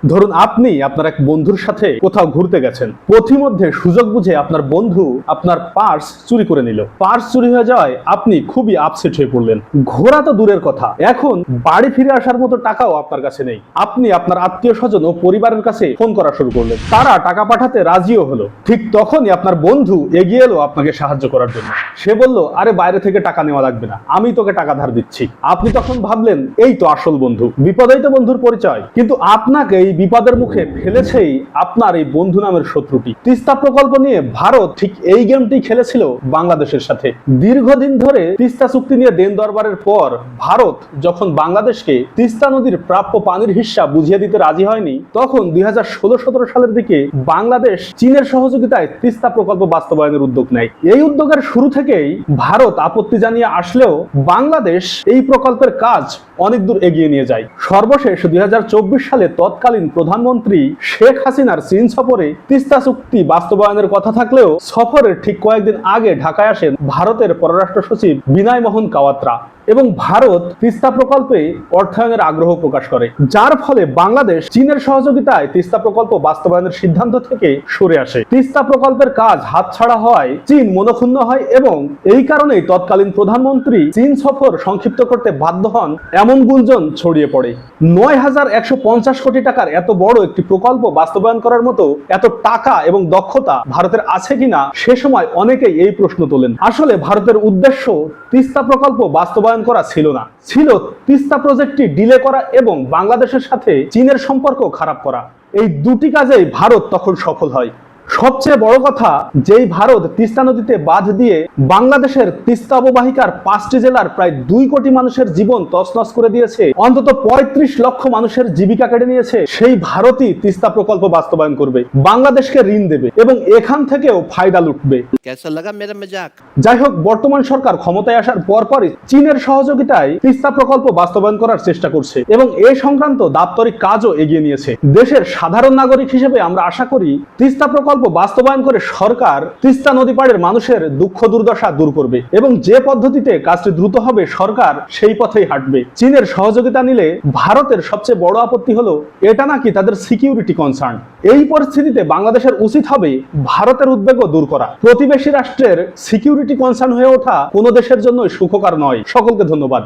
ধরুন আপনি আপনার এক বন্ধুর সাথে কোথাও ঘুরতে গেছেন, পথিমধ্যে সুযোগ বুঝে আপনার বন্ধু আপনার পার্স চুরি করে নিল। পার্স চুরি হয়ে যাওয়ায় আপনি খুবই আপসেট হয়ে পড়লেন। ঘোরা তো দূরের কথা, এখন বাড়ি ফিরে আসার মতো টাকাও আপনার কাছে নেই। আপনি আপনার আত্মীয় স্বজন ও পরিবারের কাছে ফোন করা শুরু করলেন, তারা টাকা পাঠাতে রাজিও হলো। ঠিক তখনই আপনার বন্ধু এগিয়ে এলো আপনাকে সাহায্য করার জন্য। সে বলল, আরে বাইরে থেকে টাকা নেওয়া লাগবে না, আমি তোকে টাকা ধার দিচ্ছি। আপনি তখন ভাবলেন, এই তো আসল বন্ধু, বিপদেই তো বন্ধুর পরিচয়। কিন্তু আপনাকে এই বিপদের মুখে ফেলেছেই আপনার এই বন্ধু নামের শত্রুটি। তিস্তা প্রকল্প নিয়ে ভারত ঠিক এই গেমটি খেলেছিল বাংলাদেশের সাথে। দীর্ঘদিন ধরে তিস্তা চুক্তি নিয়ে দেন দরবারের পর ভারত যখন বাংলাদেশকে তিস্তা নদীর প্রাপ্য পানির হিস্সা বুঝিয়ে দিতে রাজি হয়নি, তখন 2016-17 সালের দিকে বাংলাদেশ চীনের সহযোগিতায় তিস্তা প্রকল্প বাস্তবায়নের উদ্যোগ নেয়। এই উদ্যোগের শুরু থেকেই ভারত আপত্তি জানিয়ে আসলেও বাংলাদেশ এই প্রকল্পের কাজ অনেক দূর এগিয়ে নিয়ে যায়। সর্বশেষ 2024 সালে তৎকালীন প্রধানমন্ত্রী শেখ হাসিনার চীন সফরে তিস্তা চুক্তি বাস্তবায়নের কথা থাকলেও সফরের ঠিক কয়েকদিন আগে ঢাকায় আসেন ভারতের পররাষ্ট্র সচিব বিনয় মোহন কাওয়াত্রা এবং ভারত তিস্তা প্রকল্পে অর্থায়নের আগ্রহ প্রকাশ করে, যার ফলে বাংলাদেশ চীনের সহযোগিতায় তিস্তা প্রকল্প বাস্তবায়নের সিদ্ধান্ত থেকে সরে আসে। তিস্তা প্রকল্পের কাজ হাতছাড়া হওয়ায় চীন মনক্ষুণ্ণ হয় এবং এই কারণেই তৎকালীন প্রধানমন্ত্রী চীন সফর সংক্ষিপ্ত করতে বাধ্য হন এমন গুঞ্জন ছড়িয়ে পড়ে। ৯,১৫০ কোটি টাকার এত বড় একটি প্রকল্প বাস্তবায়ন করার মতো এত টাকা এবং দক্ষতা ভারতের আছে কিনা সে সময় অনেকেই এই প্রশ্ন তোলেন। আসলে ভারতের উদ্দেশ্য তিস্তা প্রকল্প বাস্তবায়ন করা ছিল না, ছিল তিস্তা প্রজেক্টটি ডিলে করা এবং বাংলাদেশের সাথে চীনের সম্পর্ক খারাপ করা। এই দুটি কাজেই ভারত তখন সফল হয়। সবচেয়ে বড় কথা, যেই ভারত তিস্তা নদীতে বাঁধ দিয়ে বাংলাদেশের তিস্তা অববাহিকার 5টি জেলার প্রায় 2 কোটি মানুষের জীবন তছনছ করে দিয়েছে, অন্তত 35 লক্ষ মানুষের জীবিকা কেড়ে নিয়েছে, সেই ভারতই তিস্তা প্রকল্প বাস্তবায়ন করবে, বাংলাদেশকে ঋণ দেবে এবং এখান থেকেও ফায়দা লুটবে। যাই হোক, বর্তমান সরকার ক্ষমতায় আসার পরপরই চীনের সহযোগিতায় তিস্তা প্রকল্প বাস্তবায়ন করার চেষ্টা করছে এবং এ সংক্রান্ত দাপ্তরিক কাজও এগিয়ে নিয়েছে। দেশের সাধারণ নাগরিক হিসেবে আমরা আশা করি তিস্তা প্রকল্প বাস্তবায়ন করে সরকার তিস্তা নদী পাড়ের মানুষের দুঃখ দুর্দশা দূর করবে এবং যে পদ্ধতিতে কাজটি দ্রুত হবে সরকার সেই পথেই হাঁটবে। চীনের সহযোগিতা নিলে ভারতের সবচেয়ে বড় আপত্তি হলো এটা নাকি তাদের সিকিউরিটি কনসার্ন। এই পরিস্থিতিতে বাংলাদেশের উচিত হবে ভারতের উদ্বেগও দূর করা। প্রতিবেশী রাষ্ট্রের সিকিউরিটি কনসার্ন হয়ে ওঠা কোনো দেশের জন্য সুখকর নয়। সকলকে ধন্যবাদ।